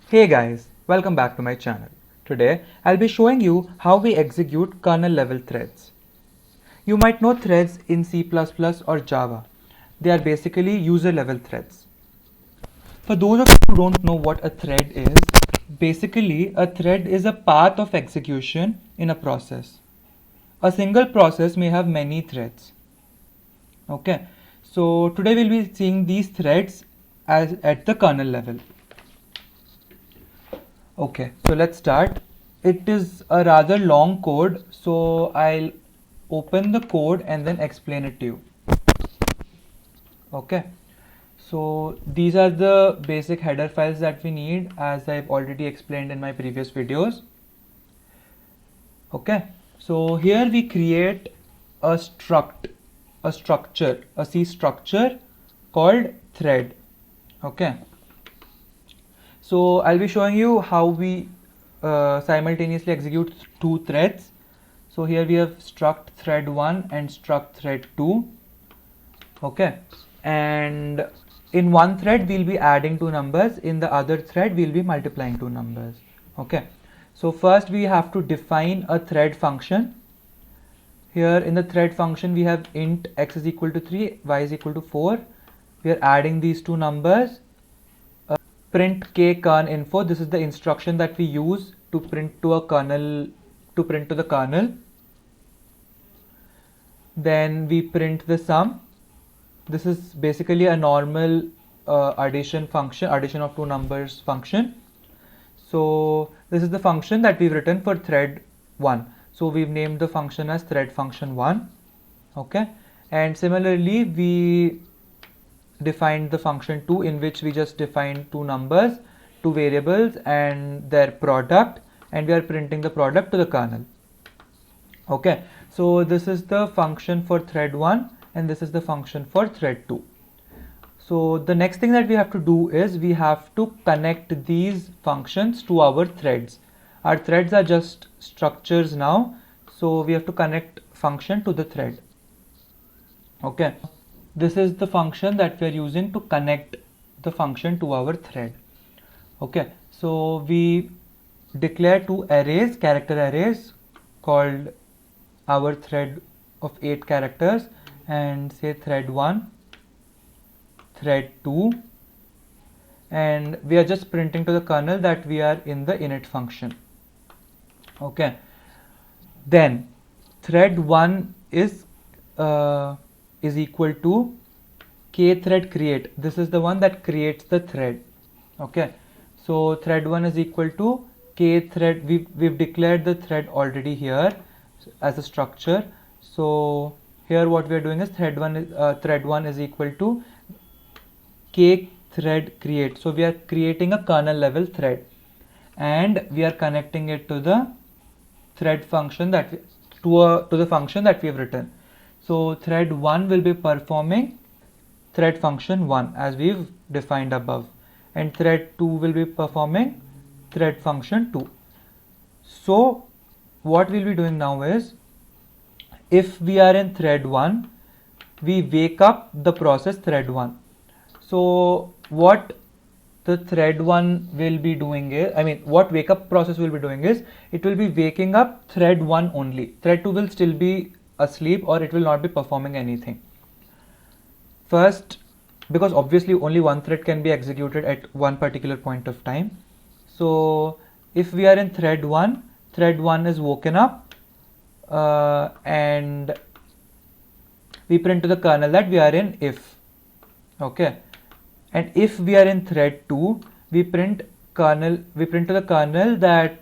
Hey guys, welcome back to my channel. Today I'll be showing you how we execute kernel level threads. You might know threads in C++ or Java. They are basically user level threads. For those of you who don't know what a thread is, basically a thread is a path of execution in a process. A single process may have many threads. Okay, so today we'll be seeing these threads at the kernel level. Okay, so let's start. It is a rather long code, so I'll open the code and then explain it to you. Okay, so these are the basic header files that we need, as I've already explained in my previous videos. Okay, so here we create a C structure called thread. Okay, so I'll be showing you how we simultaneously execute two threads. So here we have struct thread 1 and struct thread 2. Okay, and in one thread we'll be adding two numbers, in the other thread we'll be multiplying two numbers. Okay, so first we have to define a thread function. Here in the thread function we have int x is equal to 3, y is equal to 4. We are adding these two numbers. Print k kern info, this is the instruction that we use to print to the kernel. Then we print the sum. This is basically a normal addition of two numbers function. So this is the function that we've written for thread 1. So we've named the function as thread function 1. Okay, and similarly we defined the function 2, in which we just defined two numbers, two variables and their product, and we are printing the product to the kernel. Okay, so this is the function for thread 1 and this is the function for thread 2. So the next thing that we have to do is we have to connect these functions to our threads. Our threads are just structures now, so we have to connect function to the thread. Okay, this is the function that we are using to connect the function to our thread. Okay, so we declare two arrays, character arrays, called our thread of 8 characters, and say thread 1, thread 2, and we are just printing to the kernel that we are in the init function. Okay, then thread 1 is equal to k thread create. This is the one that creates the thread. Okay, so thread 1 is equal to k thread. We've declared the thread already here as a structure. So here what we are doing is thread 1 is equal to k thread create. So we are creating a kernel level thread and we are connecting it to the thread function that to the function that we have written. So thread 1 will be performing thread function 1 as we've defined above, and thread 2 will be performing thread function 2. So what we'll be doing now is, if we are in thread 1, we wake up the process thread 1. So what the thread 1 will be doing is, what wake up process will be doing is, it will be waking up thread 1 only. Thread 2 will still be asleep or it will not be performing anything. First, because obviously only one thread can be executed at one particular point of time. So if we are in thread 1, thread 1 is woken up and we print to the kernel that we are in if. Okay, and if we are in thread 2, we print to the kernel that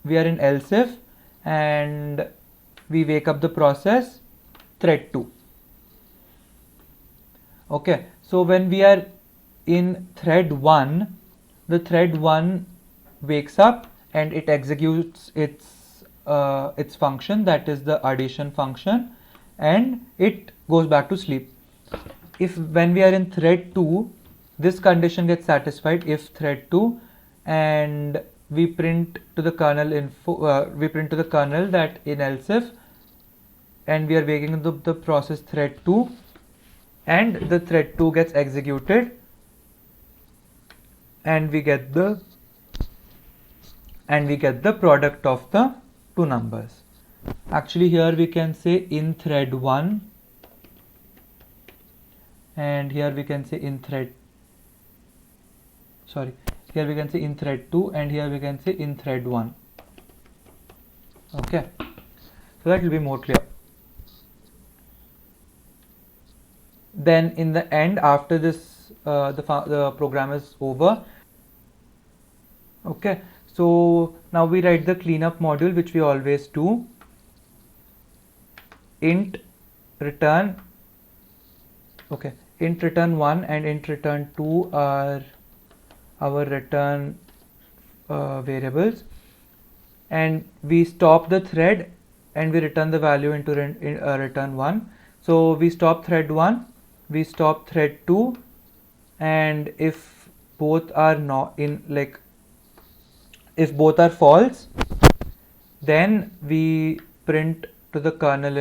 we are in else if, and we wake up the process thread 2. Okay, so when we are in thread 1, the thread 1 wakes up and it executes its function, that is the addition function, and it goes back to sleep. If when we are in thread 2, this condition gets satisfied if thread 2, and we print to the kernel that in else if, and we are waking up the process thread 2, and the thread 2 gets executed and we get the and we get the product of the two numbers. Actually here we can say in thread 1, and here we can say in thread, sorry, here we can say in thread 2, and here we can say in thread 1. Okay, so that will be more clear. Then in the end, after this the program is over. Okay, so now we write the cleanup module, which we always do. Int return, okay, int return 1 and int return 2 are our return variables, and we stop the thread and we return the value into return 1. So we stop thread 1, we stop thread 2, and if both are not in, like if both are false, then we print to the kernel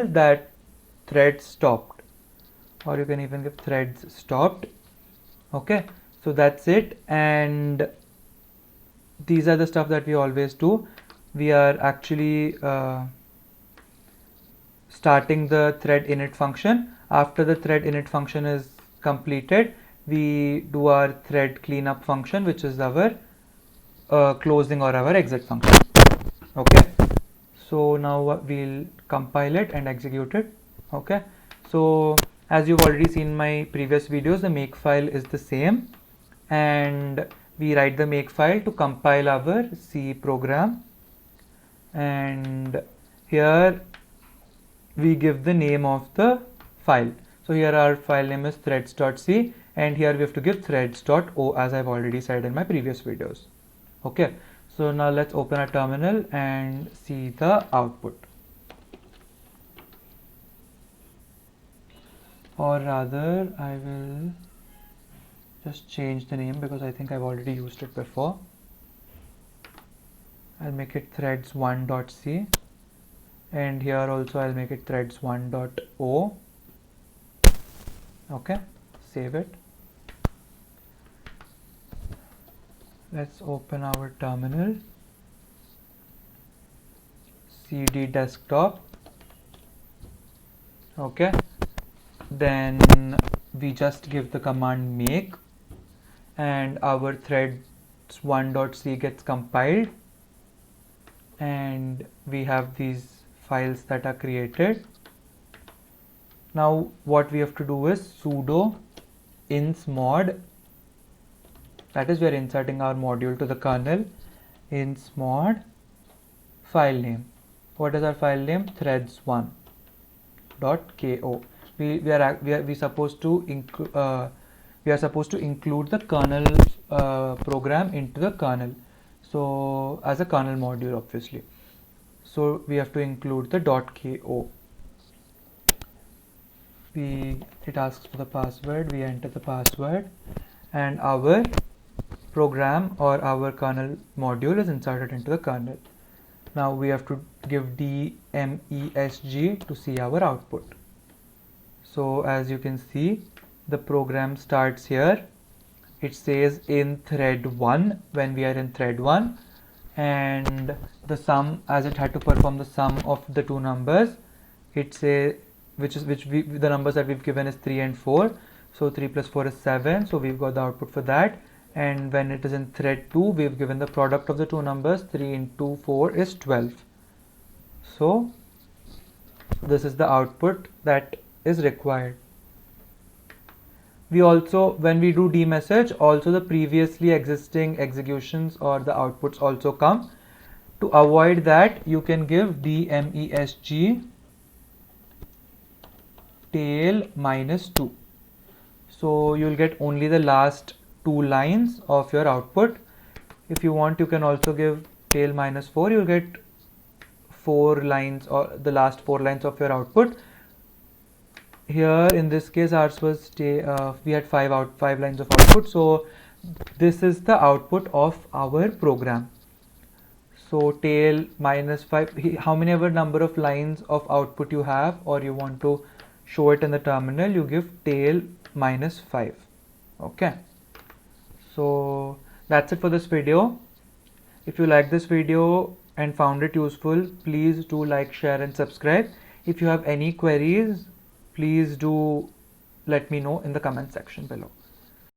that thread stopped, or you can even give threads stopped. Okay, so that's it, and these are the stuff that we always do. We are actually starting the thread init function. After the thread init function is completed, we do our thread cleanup function, which is our closing or our exit function. Okay, so now we'll compile it and execute it. Okay, so as you've already seen my previous videos, the makefile is the same, and we write the makefile to compile our C program, and here we give the name of the file. So here our file name is threads.c, and here we have to give threads.o, as I've already said in my previous videos. Okay, so now let's open a terminal and see the output, or rather I will just change the name because I think I've already used it before. I'll make it threads1.c, and here also I'll make it threads1.o. Okay, save it. Let's open our terminal, cd desktop. Okay, then we just give the command make, and our threads1.c gets compiled, and we have these files that are created. Now what we have to do is sudo insmod, that is we are inserting our module to the kernel, insmod file name. What is our file name? threads1.ko. We are supposed to include the kernel program into the kernel, so as a kernel module obviously. So we have to include the .ko. It asks for the password, we enter the password, and our program or our kernel module is inserted into the kernel. Now we have to give dmesg to see our output. So as you can see, the program starts here. It says in thread 1 when we are in thread 1, and the sum, as it had to perform the sum of the two numbers, it says the numbers that we've given is 3 and 4. So 3 plus 4 is 7. So we've got the output for that. And when it is in thread 2, we've given the product of the two numbers. 3 into 4 is 12. So this is the output that is required. We also, when we do demessage, also the previously existing executions or the outputs also come. To avoid that, you can give dmesg tail -2. So you'll get only the last 2 lines of your output. If you want, you can also give tail -4. You'll get 4 lines, or the last 4 lines of your output. Here in this case ours was we had 5 lines of output, so this is the output of our program. So tail -5, how many ever number of lines of output you have, or you want to show it in the terminal, you give tail -5. Okay, so that's it for this video. If you like this video and found it useful, please do like, share and subscribe. If you have any queries, please do let me know in the comment section below.